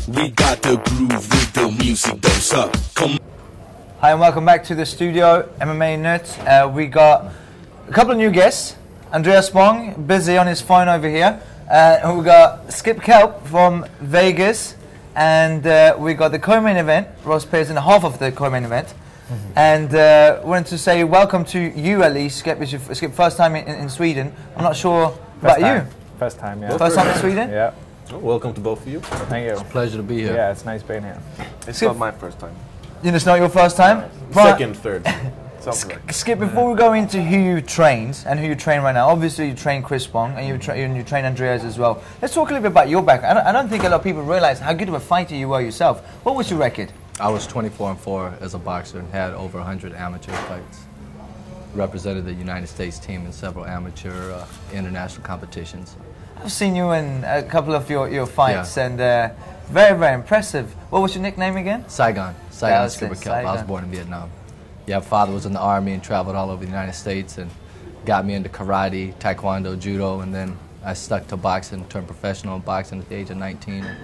We got the groove with the music, don't suck. Come. Hi and welcome back to the studio, MMAnytt. We got a couple of new guests. Andreas Spång, busy on his phone over here. We got Kelp from Vegas, and we got the co-main event. Ross Pearson, half of the co-main event. And wanted to say welcome to you at least, Skip. It's your first time in Sweden. I'm not sure about you. First time, yeah. First time in Sweden? Yeah. Oh, welcome to both of you. Thank you. It's a pleasure to be here. Yeah, it's nice being here. It's not my first time. It's not your first time? Second, third. Skip, before we go into who you trained and who you train right now, obviously you train Chris Spång and you train Andreas as well. Let's talk a little bit about your background. I don't think a lot of people realize how good of a fighter you were yourself. What was your record? I was 24-4 as a boxer and had over 100 amateur fights. Represented the United States team in several amateur international competitions. I've seen you in a couple of your fights, and very, very impressive. What was your nickname again? Saigon Skipper Kelp. I was born in Vietnam. Yeah, father was in the Army and traveled all over the United States and got me into karate, taekwondo, judo, and then I stuck to boxing, turned professional in boxing at the age of 19. And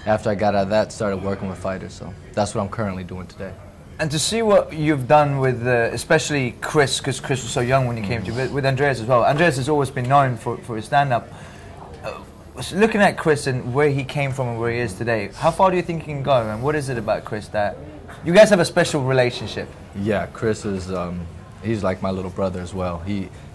after I got out of that, started working with fighters, so that's what I'm currently doing today. And to see what you've done with, especially Chris, because Chris was so young when he came to you, with Andreas as well. Andreas has always been known for his stand-up. Looking at Chris and where he came from and where he is today, how far do you think he can go? And what is it about Chris that you guys have a special relationship? Yeah, Chris is he's like my little brother as well.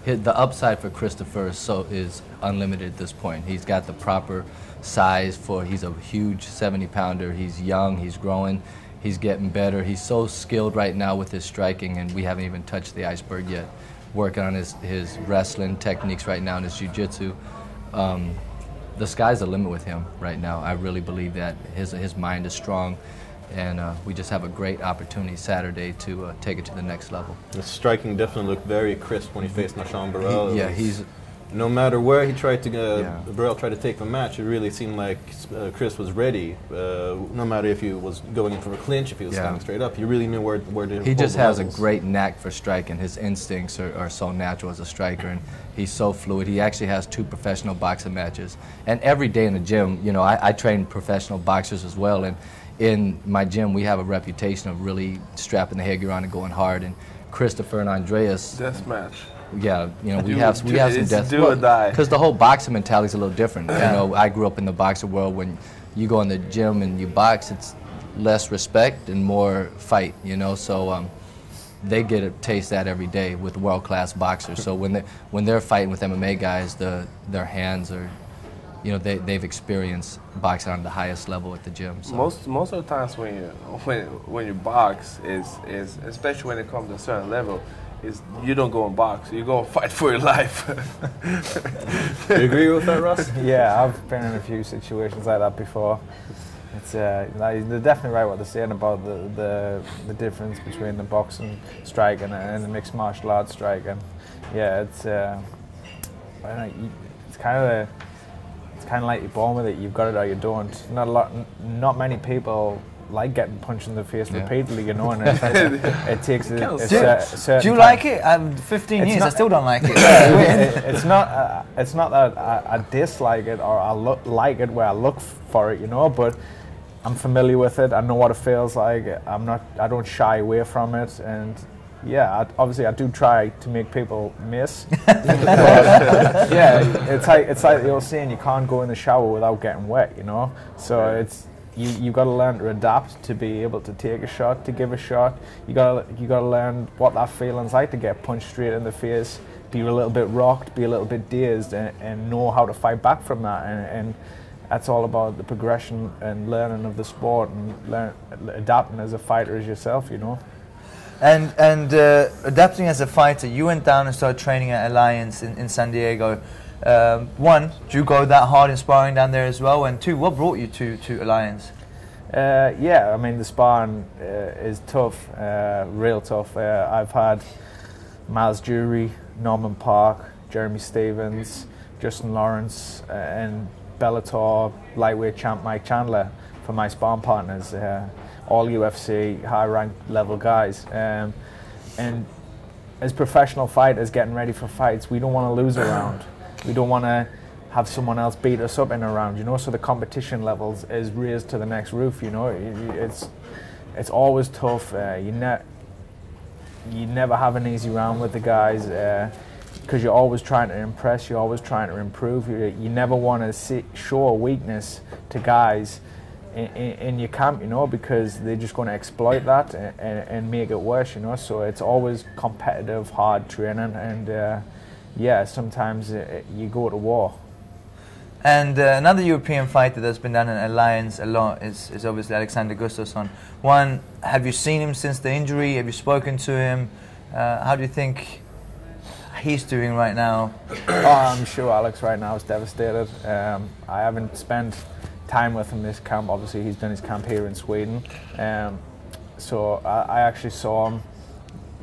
The upside for Christopher is unlimited at this point. He's got the proper size he's a huge 70-pounder. He's young, he's growing, he's getting better. He's so skilled right now with his striking, and we haven't even touched the iceberg yet. Working on his wrestling techniques right now and his jiu-jitsu. The sky's the limit with him right now. I really believe that his mind is strong, and we just have a great opportunity Saturday to take it to the next level. The striking definitely looked very crisp when he faced Nashan Burrell. He's no matter where he tried to Burrell tried to take the match, it really seemed like Chris was ready. No matter if he was going in for a clinch, if he was standing straight up, he really knew where to. He just has a great knack for striking. His instincts are so natural as a striker, and he's so fluid. He actually has 2 professional boxing matches, and every day in the gym, you know, I train professional boxers as well, and in my gym we have a reputation of really strapping the headgear on and going hard. And Christopher and Andreas. Death match. Yeah, you know, we have some death. Do or die. Because the whole boxing mentality is a little different. You know, I grew up in the boxing world. When you go in the gym and you box, it's less respect and more fight. You know, so they get to taste that every day with world-class boxers. So when they're fighting with MMA guys, their hands are, you know, they've experienced boxing on the highest level at the gym. So. Most of the times when you box is especially when it comes to a certain level, is you don't go and box, you go and fight for your life. Do you agree with that, Ross? Yeah, I've been in a few situations like that before. It's they're definitely right what they're saying about the difference between the boxing striking and the mixed martial arts striking. Yeah, it's I don't know, it's kind of like you're born with it. You've got it or you don't. Not many people like getting punched in the face repeatedly, you know, and it takes a certain. Do you like it? 15 years, I still don't like it. It's not that I dislike it or I like it where I look for it, you know, but I'm familiar with it. I know what it feels like. I don't shy away from it, and yeah, obviously I do try to make people miss. Yeah, it's like the old saying, you can't go in the shower without getting wet, you know. So it's. You got to learn to adapt to be able to take a shot, to give a shot. You got to learn what that feeling's like to get punched straight in the face, be a little bit rocked, be a little bit dazed, and know how to fight back from that. And that's all about the progression and learning of the sport and adapting as a fighter as yourself, you know. And adapting as a fighter, you went down and started training at Alliance in San Diego. 1, do you go that hard in sparring down there as well? And 2, what brought you to Alliance? Yeah, I mean the sparring is tough, real tough. I've had Miles Jury, Norman Park, Jeremy Stevens, Justin Lawrence, and Bellator lightweight champ Mike Chandler for my sparring partners. All UFC high-ranked level guys, and as professional fighters getting ready for fights, we don't want to lose a round. We don't want to have someone else beat us up in a round, you know, so the competition levels is raised to the next roof, you know. It's always tough. You never have an easy round with the guys because you're always trying to impress, you're always trying to improve. You never want to show a weakness to guys in your camp, you know, because they're just going to exploit that and make it worse, you know. So it's always competitive, hard training, and yeah, sometimes you go to war. And another European fighter that's been done in Alliance a lot is obviously Alexander Gustafsson. One, have you seen him since the injury? Have you spoken to him? How do you think he's doing right now? Oh, I'm sure Alex right now is devastated. I haven't spent time with him this camp. Obviously, he's done his camp here in Sweden. So I actually saw him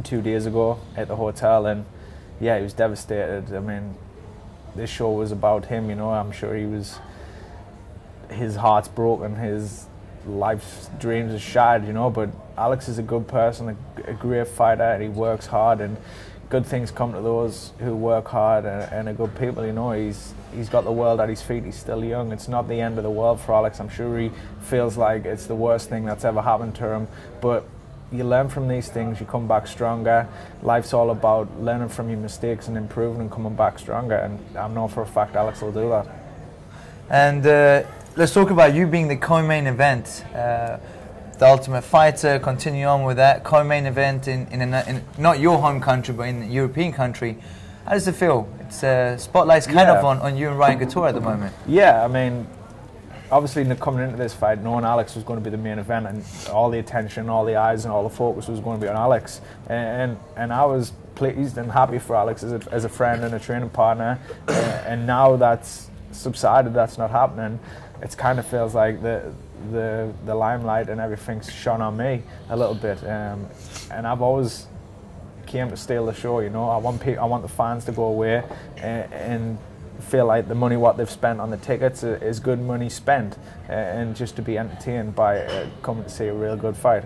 2 days ago at the hotel, and yeah, he was devastated. I mean, this show was about him, you know. I'm sure his heart's broken, his life's dreams are shattered, you know. But Alex is a good person, a great fighter, and he works hard, and good things come to those who work hard and are good people, you know. He's got the world at his feet. He's still young. It's not the end of the world for Alex. I'm sure he feels like it's the worst thing that's ever happened to him, but you learn from these things, you come back stronger. Life's all about learning from your mistakes and improving and coming back stronger, and I know for a fact Alex will do that. And let's talk about you being the co-main event, the Ultimate Fighter. Continue on with that co-main event in not your home country but in a European country. How does it feel? It's spotlight's kind of on you and Ryan Couture at the moment. Yeah, I mean, obviously coming into this fight, knowing Alex was going to be the main event, and all the attention, all the eyes and all the focus was going to be on Alex, and I was pleased and happy for Alex as a friend and a training partner, and now that's subsided, that's not happening. It kind of feels like the limelight and everything's shone on me a little bit, and I've always came to steal the show, you know. I want the fans to go away and feel like the money what they've spent on the tickets is good money spent, and just to be entertained by coming to see a real good fight.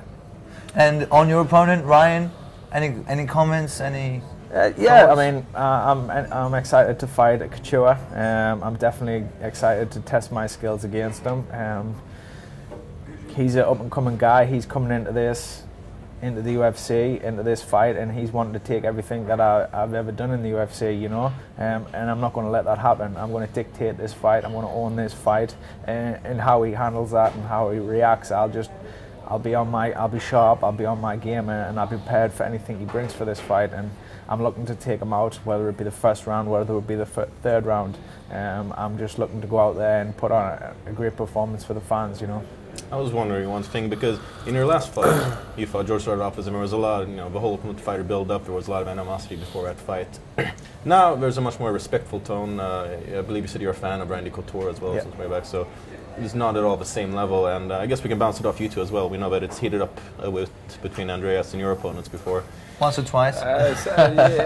And on your opponent, Ryan, any comments? Any? Yeah, I mean, I'm excited to fight Couture. I'm definitely excited to test my skills against him. He's an up and coming guy. He's coming into the UFC, into this fight, and he's wanting to take everything that I've ever done in the UFC, you know, and I'm not going to let that happen. I'm going to dictate this fight. I'm going to own this fight, and how he handles that and how he reacts, I'll be sharp, I'll be on my game, and I'll be prepared for anything he brings for this fight, and I'm looking to take him out, whether it be the first round, whether it be the third round. I'm just looking to go out there and put on a great performance for the fans, you know. I was wondering one thing, because in your last fight, you fought George started off as there was a lot, you know, the whole Ultimate Fighter build-up, there was a lot of animosity before that fight. Now there's a much more respectful tone. I believe you said you're a fan of Randy Couture as well, since way back, so it's not at all the same level, and I guess we can bounce it off you two as well. We know that it's heated up between Andreas and your opponents before. Once or twice. It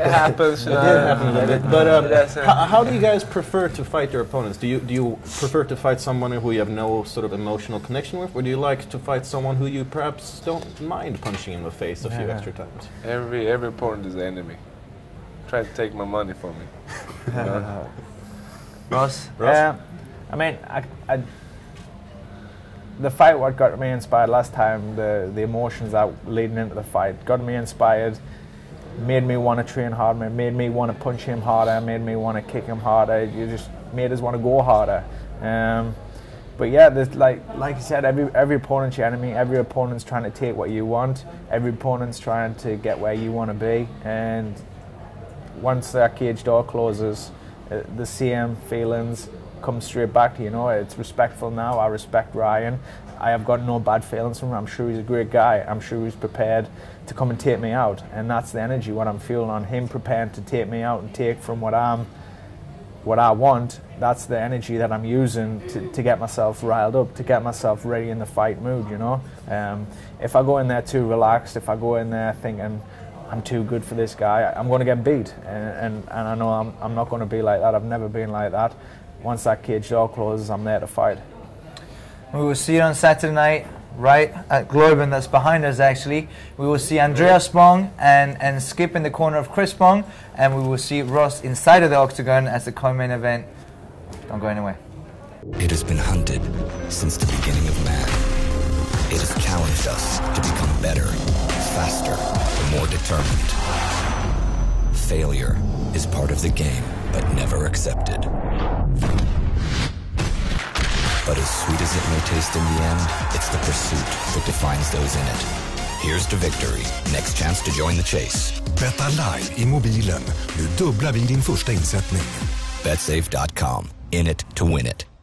happens. But how do you guys prefer to fight your opponents? Do you prefer to fight someone who you have no sort of emotional connection with, or do you like to fight someone who you perhaps don't mind punching in the face a few extra times? Every opponent is an enemy. Try to take my money from me. Ross? I mean, the fight what got me inspired last time, the emotions that leading into the fight got me inspired, made me want to train harder, made me want to punch him harder, made me want to kick him harder. You just made us want to go harder. But yeah, like you said, every opponent's your enemy. Every opponent's trying to take what you want. Every opponent's trying to get where you want to be. And once that cage door closes, the same feelings come straight back to you, know. It's respectful now. I respect Ryan. I have got no bad feelings from him. I'm sure he's a great guy. I'm sure he's prepared to come and take me out, and that's the energy what I'm feeling on him, preparing to take me out and take from what I want. That's the energy that I'm using to get myself riled up, to get myself ready in the fight mood, you know. If I go in there too relaxed, if I go in there thinking I'm too good for this guy, I'm going to get beat, and I know I'm not going to be like that. I've never been like that. Once that cage door closes, I'm there to fight. We will see you on Saturday night, right at Globen, that's behind us actually. We will see Andreas Spång and Skip in the corner of Chris Spång, and we will see Ross inside of the octagon as the co-main event Don't go anywhere. It has been hunted since the beginning of man. It has challenged us to become better, faster, more determined. Failure is part of the game, but never accepted. But as sweet as it may taste in the end, it's the pursuit that defines those in it. Here's to victory. Next chance to join the chase. Betta live i mobilen. Nu dubblar vi din första insättning. betsafe.com. In it to win it.